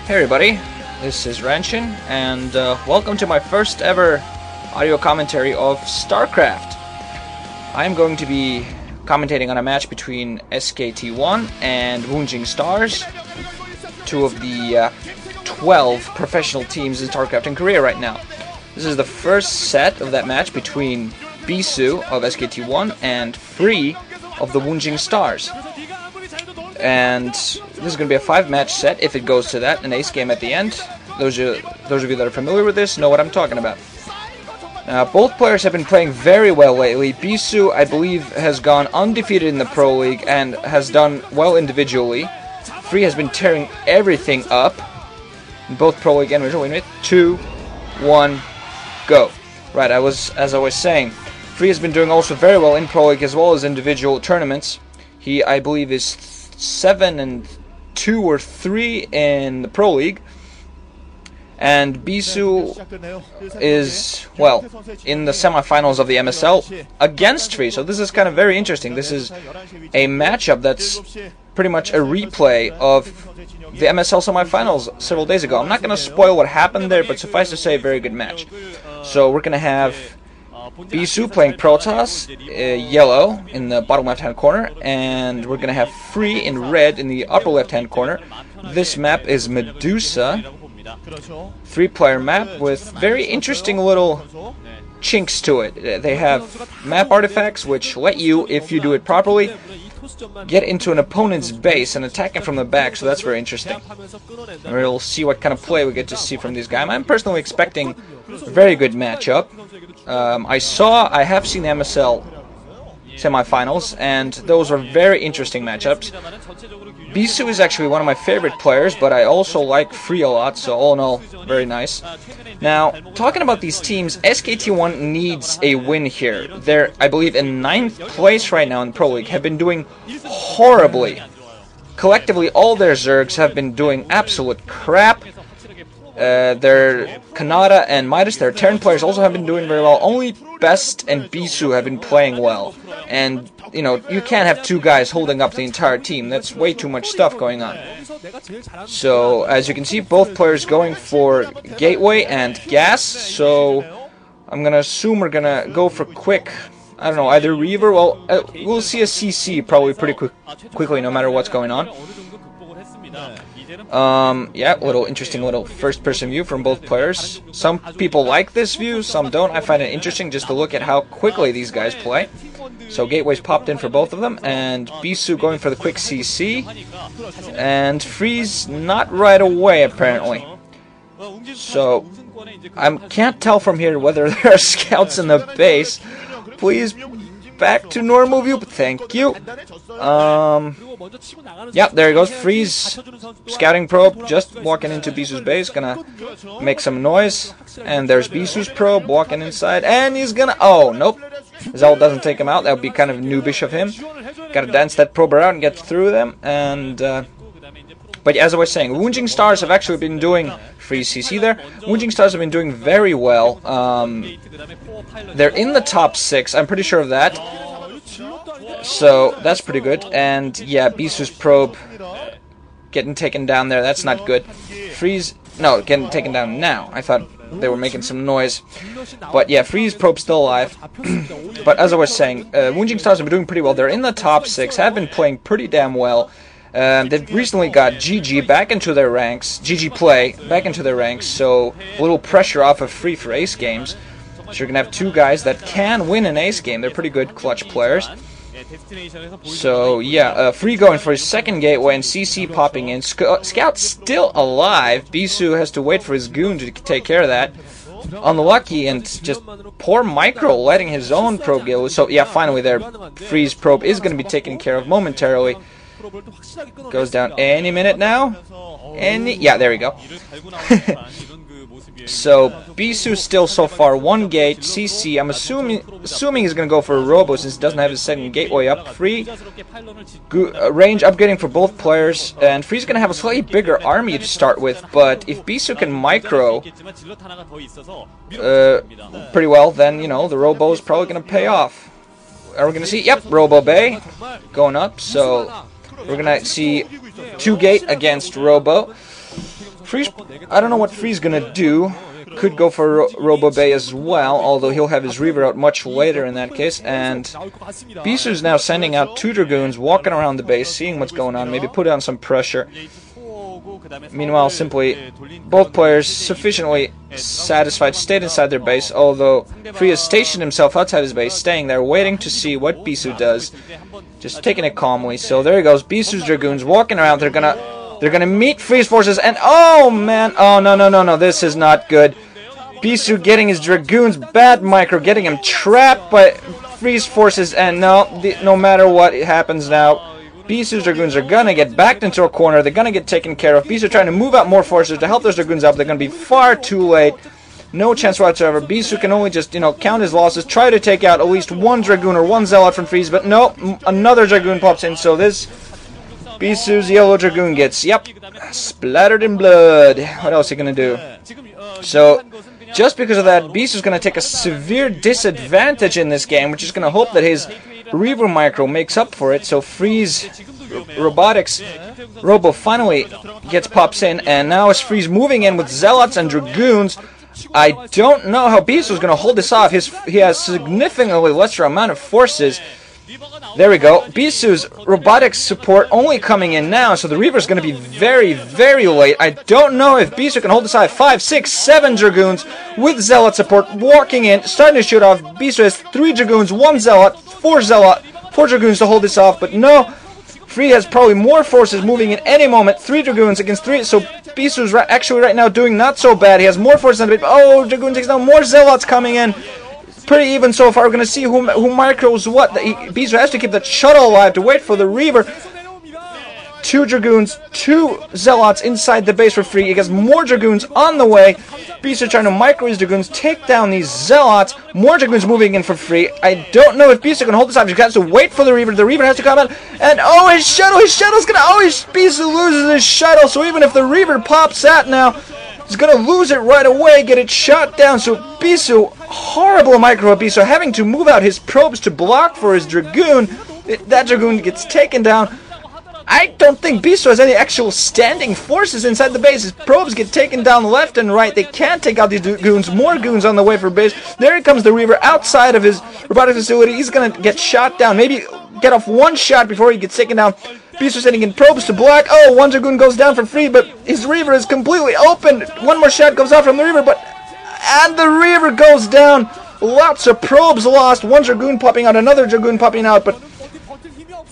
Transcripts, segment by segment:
Hey everybody, this is Renshin, and welcome to my first ever audio commentary of StarCraft. I'm going to be commentating on a match between SKT1 and WoongJin Stars, two of the 12 professional teams in StarCraft in Korea right now. This is the first set of that match between Bisu of SKT1 and Free of the WoongJin Stars. And this is going to be a 5-match set if it goes to that, an ace game at the end. Those of you that are familiar with this know what I'm talking about. Both players have been playing very well lately. Bisu, I believe, has gone undefeated in the Pro League and has done well individually. Free has been tearing everything up in both Pro League and Major. Wait a minute. 2, 1, go. Right, as I was saying, Free has been doing also very well in Pro League as well as individual tournaments. He, I believe, is 7-2 or 3 in the Pro League, and Bisu is, well, in the semifinals of the MSL against Free. So this is kind of very interesting. This is a matchup that's pretty much a replay of the MSL semifinals several days ago. I'm not going to spoil what happened there, but suffice to say, a very good match. So we're going to have Bisu playing Protoss, yellow, in the bottom left-hand corner, and we're going to have Free in red in the upper left-hand corner. This map is Medusa, 3-player map with very interesting little chinks to it. They have map artifacts which let you, if you do it properly, get into an opponent's base and attack him from the back, so that's very interesting. And we'll see what kind of play we get to see from these guys. I'm personally expecting a very good matchup. I have seen the MSL semifinals, and those are very interesting matchups. Bisu is actually one of my favorite players, but I also like Free a lot, so all in all, very nice. Now, talking about these teams, SKT1 needs a win here. They're, I believe, in 9th place right now in the Pro League, have been doing horribly. Collectively, all their Zergs have been doing absolute crap. Their Kanata and Midas, their Terran players, also have been doing very well. Only Best and Bisu have been playing well. And, you know, you can't have 2 guys holding up the entire team. That's way too much stuff going on. So, as you can see, both players going for Gateway and Gas. So, I'm going to assume we're going to go for quick, I don't know, either Reaver. Well, we'll see a CC probably pretty quickly no matter what's going on. Yeah, interesting little first-person view from both players. Some people like this view, some don't. I find it interesting just to look at how quickly these guys play. So Gateway's popped in for both of them, and Bisu going for the quick CC, and Free's not right away apparently. So I can't tell from here whether there are scouts in the base. Please back to normal view. Thank you. Yeah, there he goes. Freeze scouting probe just walking into Bisu's base, gonna make some noise. And there's Bisu's probe walking inside, and he's gonna. Oh nope, Zell doesn't take him out. That would be kind of noobish of him. Gotta dance that probe around and get through them. And but as I was saying, WoongJin Stars have actually been doing free CC there. WoongJin Stars have been doing very well. They're in the top 6. I'm pretty sure of that. So that's pretty good. And yeah, Bisu's probe getting taken down there. That's not good. Freeze, no, getting taken down now. I thought they were making some noise. But yeah, Freeze probe's still alive. But as I was saying, WoongJin Stars have been doing pretty well. They're in the top 6. Have been playing pretty damn well. They've recently got GG back into their ranks, GG Play back into their ranks, so a little pressure off of Free for ace games. So you're going to have 2 guys that can win an ace game. They're pretty good clutch players. So yeah, Free going for his 2nd gateway and CC popping in. Scout still alive. Bisu has to wait for his goon to take care of that. Unlucky, and just poor Micro letting his own probe go. So yeah, finally there, Free's probe is going to be taken care of momentarily. Goes down any minute now. Yeah, there we go. So Bisu still so far 1 gate CC. I'm assuming he's gonna go for a Robo since he doesn't have his 2nd gateway up. Free range upgrading for both players, and Free's gonna have a slightly bigger army to start with. But if Bisu can micro pretty well, then you know the Robo is probably gonna pay off. Are we gonna see? Yep, Robo Bay going up. So we're gonna see 2 gate against Robo. Freeze, I don't know what Free's gonna do. Could go for Robo Bay as well, although he'll have his Reaver out much later in that case. And Bisu's now sending out 2 Dragoons, walking around the base, seeing what's going on, maybe put on some pressure. Meanwhile, simply, both players sufficiently satisfied, stayed inside their base, although Free has stationed himself outside his base, staying there, waiting to see what Bisu does. Just taking it calmly. So there he goes, Bisu's Dragoons walking around. They're gonna meet Free's forces, and oh man, oh no, this is not good. Bisu getting his Dragoons, bad micro, getting him trapped by Free's forces, and no matter what happens now, Bisu's Dragoons are gonna get backed into a corner. They're gonna get taken care of. Bisu trying to move out more forces to help those Dragoons out. They're gonna be far too late. No chance whatsoever. Bisu can only just, count his losses, try to take out at least 1 Dragoon or 1 Zealot from Freeze, but no, another Dragoon pops in, so this Bisu's yellow Dragoon gets, splattered in blood. What else is he gonna do? So, just because of that, Bisu's gonna take a severe disadvantage in this game, which is gonna hope that his Reaver Micro makes up for it. So Freeze Robotics Robo finally pops in, and now as Freeze moving in with Zealots and Dragoons, I don't know how Bisu's gonna hold this off. He has significantly lesser amount of forces. There we go. Bisu's robotics support only coming in now, so the Reaver's going to be very, very late. I don't know if Bisu can hold this high. 5, 6, 7 Dragoons with Zealot support walking in, starting to shoot off. Bisu has 3 Dragoons, 1 Zealot, 4 Dragoons to hold this off, but no. Free has probably more forces moving in any moment. 3 Dragoons against 3, so Bisu's actually right now doing not so bad. He has more forces than oh, Dragoon takes down more Zealots coming in. Pretty even so far. We're going to see who micros what. Bisu has to keep that shuttle alive to wait for the Reaver. 2 Dragoons, 2 Zealots inside the base for Free. He gets more Dragoons on the way. Bisu trying to micro his Dragoons, take down these Zealots. More Dragoons moving in for Free. I don't know if Bisu can hold this off. He has to wait for the Reaver. The Reaver has to come out. And oh, his shuttle's going to... Bisu loses his shuttle. So even if the Reaver pops out now, he's going to lose it right away, get it shot down. So Bisu, horrible micro of Bisu, having to move out his probes to block for his Dragoon. That Dragoon gets taken down. I don't think Bisu has any actual standing forces inside the base. His probes get taken down left and right. They can't take out these goons. More goons on the way for base. There comes the Reaver outside of his robotic facility. He's going to get shot down. Maybe get off 1 shot before he gets taken down. Bisu sending in probes to block. Oh, 1 Dragoon goes down for Free, but his Reaver is completely open. 1 more shot goes off from the Reaver, and the Reaver goes down. Lots of probes lost. 1 Dragoon popping out, another Dragoon popping out, but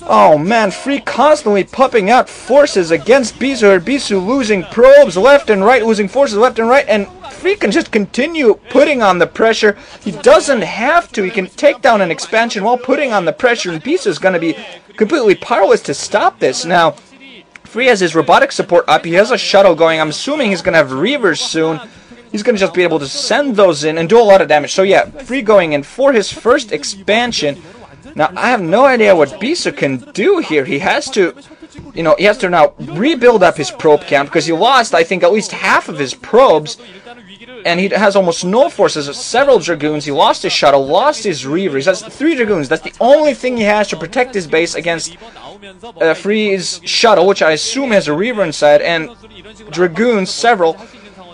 oh man, Free constantly popping out forces against Bisu. Bisu losing probes left and right, losing forces left and right, and Free can just continue putting on the pressure. He doesn't have to. He can take down an expansion while putting on the pressure, and Bisu is going to be completely powerless to stop this. Now, Free has his robotic support up. He has a shuttle going. I'm assuming he's going to have Reavers soon. He's going to just be able to send those in and do a lot of damage. So yeah, Free going in for his first expansion. Now, I have no idea what Bisu can do here. He has to, he has to now rebuild up his probe count, because he lost, I think, at least half of his probes, and he has almost no forces. Several Dragoons. He lost his shuttle, lost his Reavers. That's 3 Dragoons. That's the only thing he has to protect his base against Free's shuttle, which I assume has a Reaver inside, and Dragoons, several.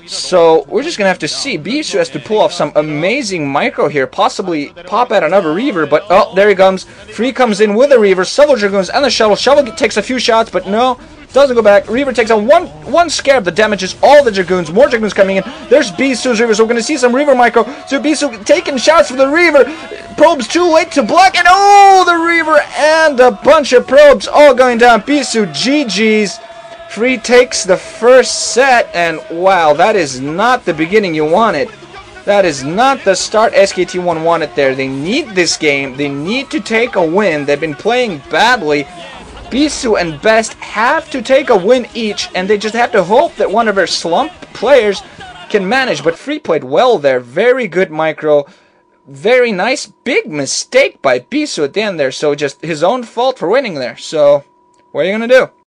So we're just going to have to see. Bisu has to pull off some amazing micro here, possibly pop out another Reaver, but oh, there he comes. Free comes in with a Reaver, several Dragoons, and the shuttle. Shuttle takes a few shots, but no, doesn't go back. Reaver takes out one scarab that damages all the Dragoons. More Dragoons coming in. There's Bisu's Reaver, so we're going to see some Reaver micro. So Bisu taking shots for the Reaver. Probes too late to block, and oh, the Reaver and a bunch of probes all going down. Bisu, GG's. Free takes the first set, and wow, that is not the beginning you wanted. That is not the start SKT1 wanted there. They need this game. They need to take a win. They've been playing badly. Bisu and Best have to take a win each, and they just have to hope that one of their slumped players can manage. But Free played well there. Very good micro. Very nice. Big mistake by Bisu at the end there. So just his own fault for winning there. So what are you going to do?